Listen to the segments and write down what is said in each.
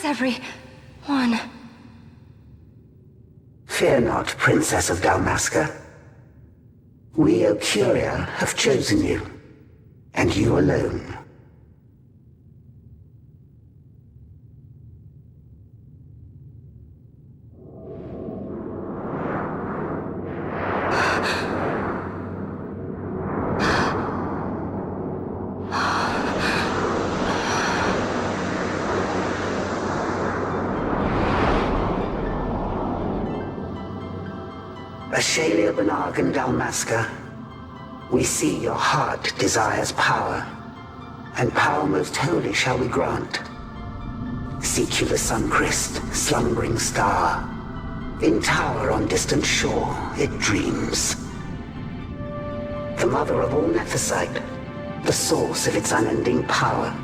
everyone? Fear not, Princess of Dalmasca. We, Ocuria, have chosen you, and you alone. Ashalia Benarg and Dalmasca, we see your heart desires power, and power most holy shall we grant. Seek you the sun-crest, slumbering star. In tower on distant shore, it dreams. The mother of all Nephesite, the source of its unending power.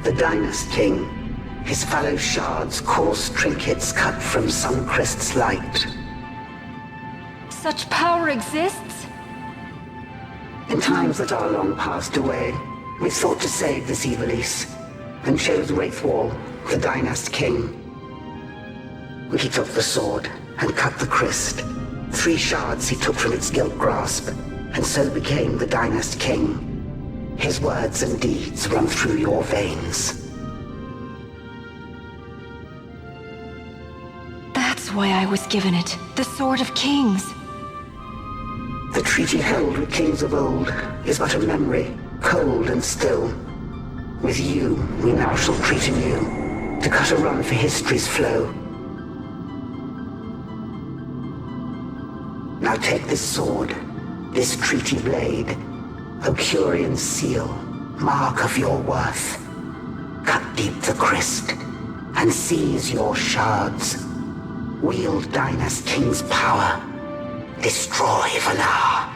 The Dynast King, his fallow shards coarse trinkets cut from sun-crest's light. Such power exists? In times that are long passed away, we sought to save this Evilise, and chose Wraithwall, the Dynast King. He took the sword and cut the crest. 3 shards he took from its gilt grasp, and so became the Dynast King. His words and deeds run through your veins. That's why I was given it, the Sword of Kings. The treaty held with kings of old is but a memory, cold and still. With you, we now shall treat anew, to cut a run for history's flow. Now take this sword, this treaty blade, Ocurian seal, mark of your worth. Cut deep the crest, and seize your shards. Wield Dynast King's power. Destroy Vanar.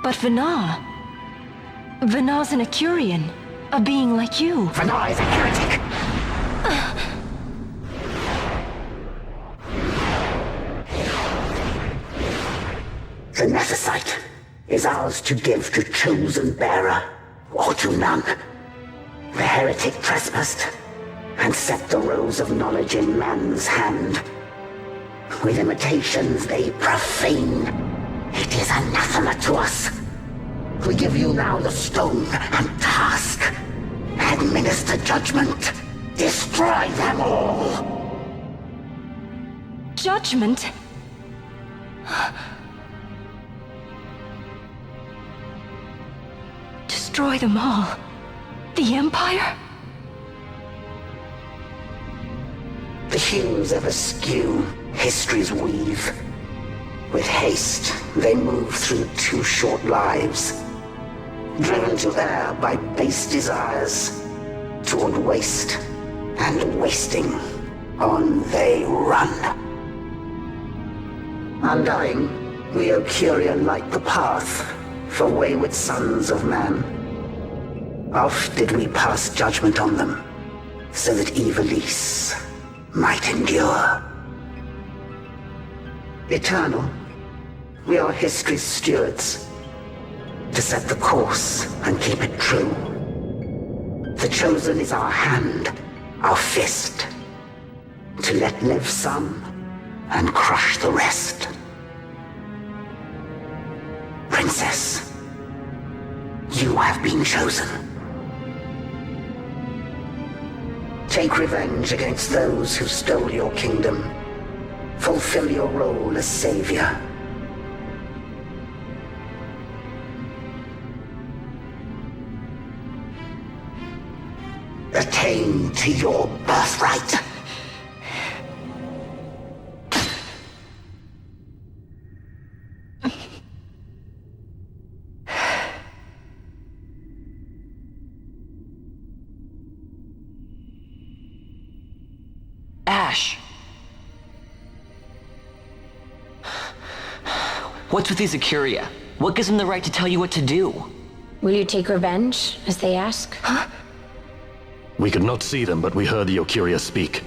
But Vanar? Vanar's an Ocurian, a being like you. Vanar is a heretic. The Nephesite is ours to give to chosen bearer, or to none. The heretic trespassed, and set the rose of knowledge in man's hand. With imitations they profane. It is anathema to us. We give you now the stone and task. Administer judgment. Destroy them all. Judgment? Destroy them all? The Empire? The hues ever skew history's weave. With haste, they move through 2 short lives. Driven to err by base desires, toward waste, and wasting, on they run. Undying, we Ocuria light the path for wayward sons of man. Oft did we pass judgment on them, so that Evilise might endure. Eternal, we are history's stewards, to set the course and keep it true. The chosen is our hand, our fist, to let live some and crush the rest. Princess, you have been chosen. Take revenge against those who stole your kingdom. Fulfill your role as savior. Attain to your birthright. Ash! What's with these Ocuria? What gives them the right to tell you what to do? Will you take revenge, as they ask? Huh? We could not see them, but we heard the Ocuria speak.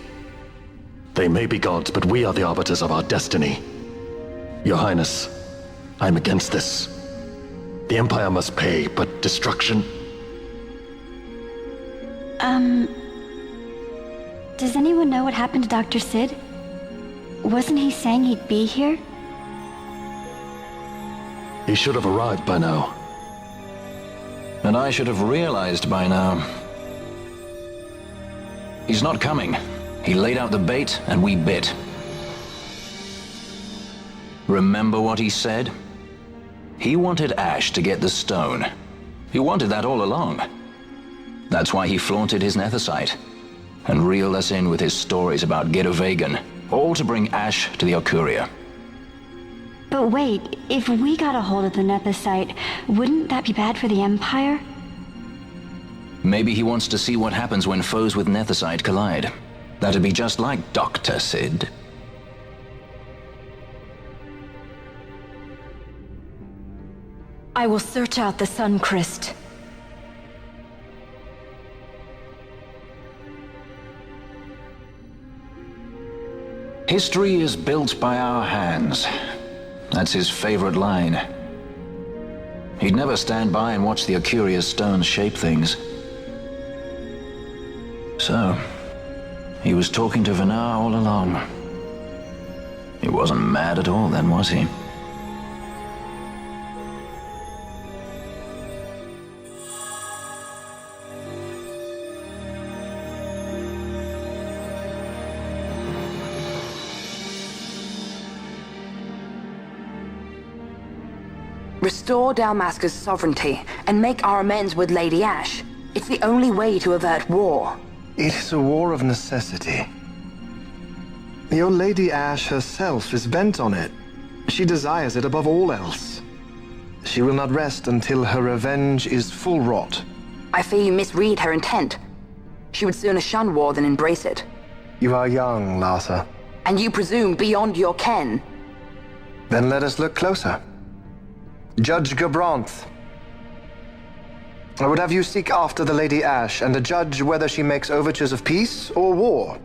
They may be gods, but we are the arbiters of our destiny. Your Highness, I'm against this. The Empire must pay, but destruction? Does anyone know what happened to Dr. Sid? Wasn't he saying he'd be here? He should have arrived by now. And I should have realized by now. He's not coming. He laid out the bait, and we bit. Remember what he said? He wanted Ash to get the stone. He wanted that all along. That's why he flaunted his nethicite, and reeled us in with his stories about Gidovegan, all to bring Ash to the Okuria. But wait, if we got a hold of the nethicite, wouldn't that be bad for the Empire? Maybe he wants to see what happens when foes with nethicite collide. That'd be just like Dr. Sid. I will search out the Sun Crest. History is built by our hands. That's his favorite line. He'd never stand by and watch the Okuria's stones shape things. So, he was talking to Venar all along. He wasn't mad at all then, was he? Restore Dalmasca's sovereignty and make our amends with Lady Ash. It's the only way to avert war. It is a war of necessity. Your Lady Ash herself is bent on it. She desires it above all else. She will not rest until her revenge is full wrought. I fear you misread her intent. She would sooner shun war than embrace it. You are young, Larsa. And you presume beyond your ken. Then let us look closer. Judge Gabranth. I would have you seek after the Lady Ash and judge whether she makes overtures of peace or war.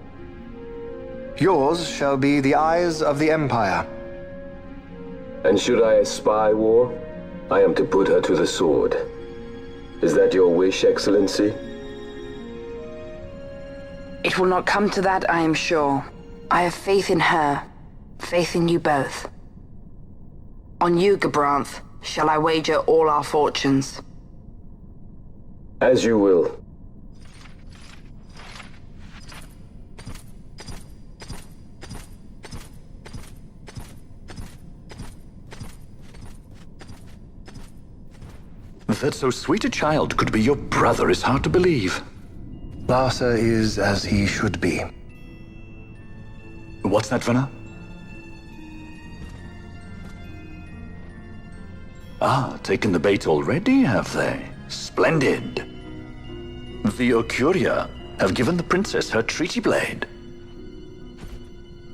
Yours shall be the eyes of the Empire. And should I espy war, I am to put her to the sword. Is that your wish, Excellency? It will not come to that, I am sure. I have faith in her, faith in you both. On you, Gabranth, shall I wager all our fortunes. As you will. That so sweet a child could be your brother is hard to believe. Larsa is as he should be. What's that, Venar? Ah, taken the bait already, have they? Splendid. The Okuria have given the princess her treaty blade.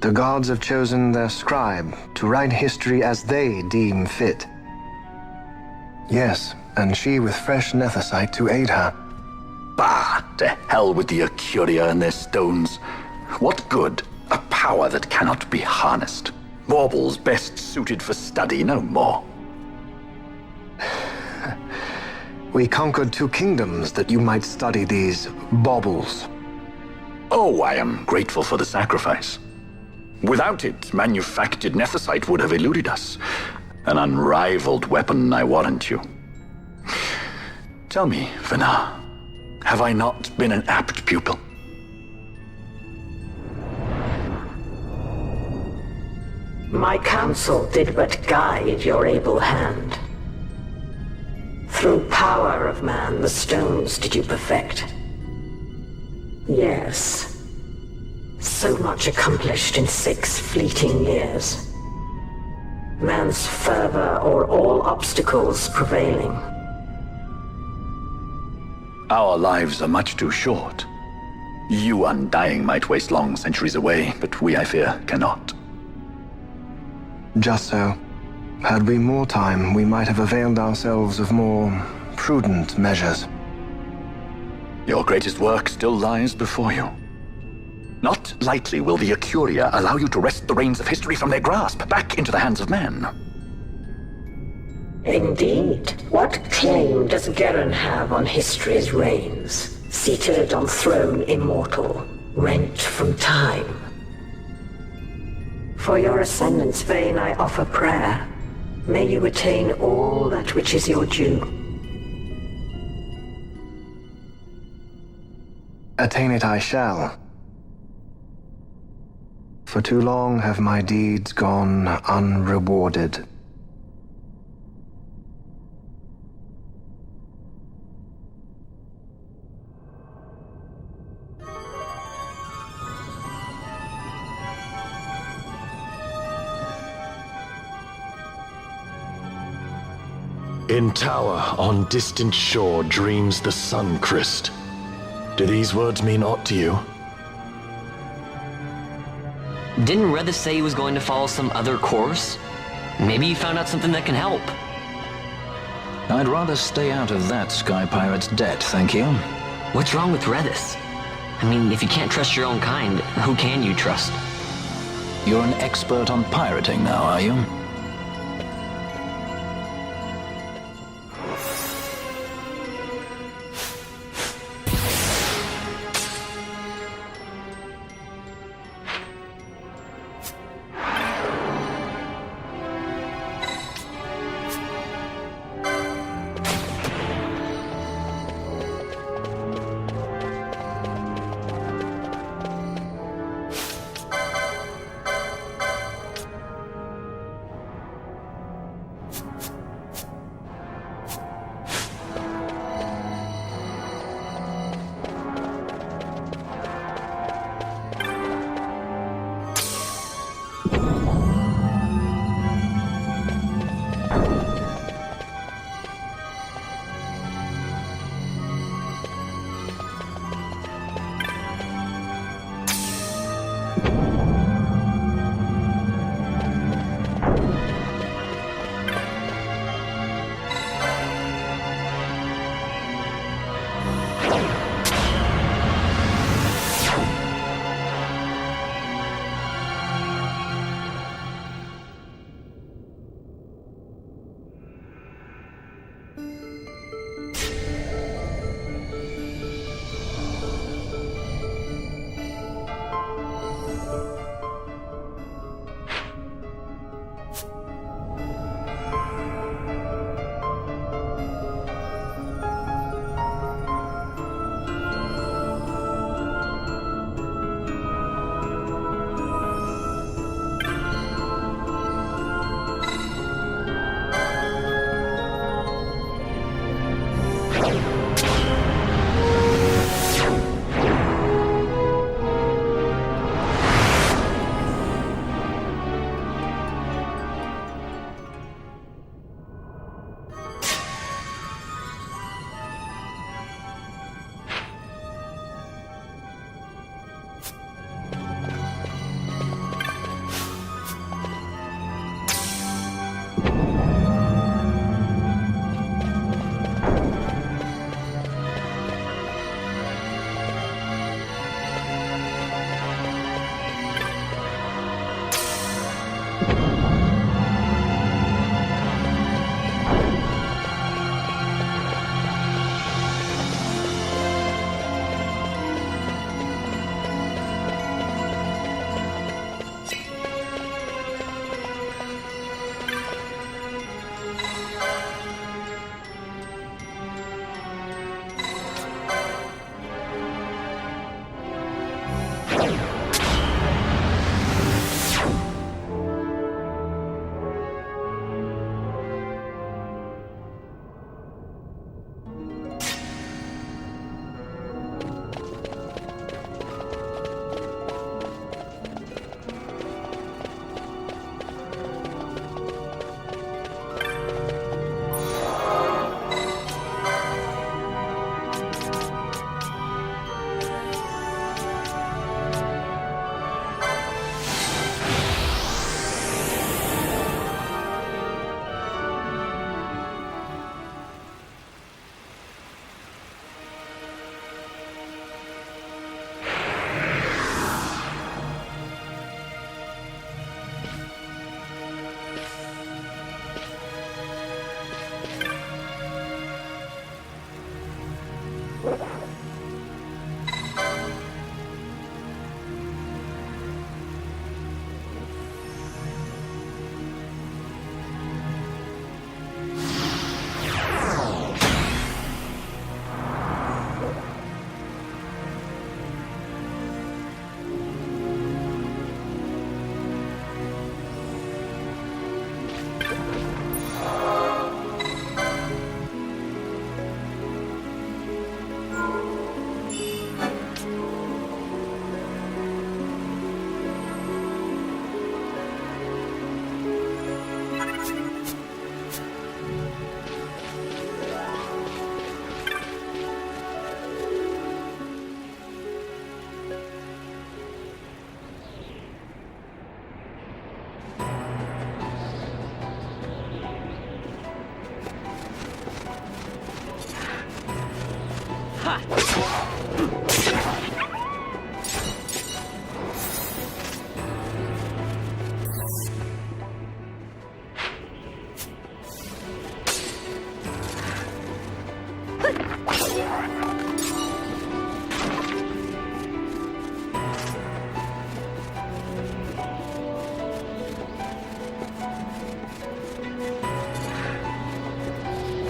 The gods have chosen their scribe to write history as they deem fit. Yes, and she with fresh nethicite to aid her. Bah! To hell with the Okuria and their stones. What good? A power that cannot be harnessed. Baubles best suited for study, no more. We conquered 2 kingdoms that you might study these baubles. Oh, I am grateful for the sacrifice. Without it, manufactured nethicite would have eluded us. An unrivaled weapon, I warrant you. Tell me, Venar, have I not been an apt pupil? My counsel did but guide your able hand. Through power of man, the stones did you perfect. Yes. So much accomplished in 6 fleeting years. Man's fervor o'er all obstacles prevailing. Our lives are much too short. You undying might waste long centuries away, but we, I fear, cannot. Just so. Had we more time, we might have availed ourselves of more prudent measures. Your greatest work still lies before you. Not lightly will the Okuria allow you to wrest the reins of history from their grasp, back into the hands of men. Indeed. What claim does Garen have on history's reins? seated on throne immortal, rent from time. For your ascendant's vein I offer prayer. May you attain all that which is your due. Attain it I shall. For too long have my deeds gone unrewarded. In tower on distant shore dreams the sun Christ. Do these words mean aught to you? Didn't Redis say he was going to follow some other course? Maybe you found out something that can help. I'd rather stay out of that Sky Pirate's debt, thank you. What's wrong with Redis? I mean, if you can't trust your own kind, who can you trust? You're an expert on pirating now, are you?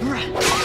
Yeah.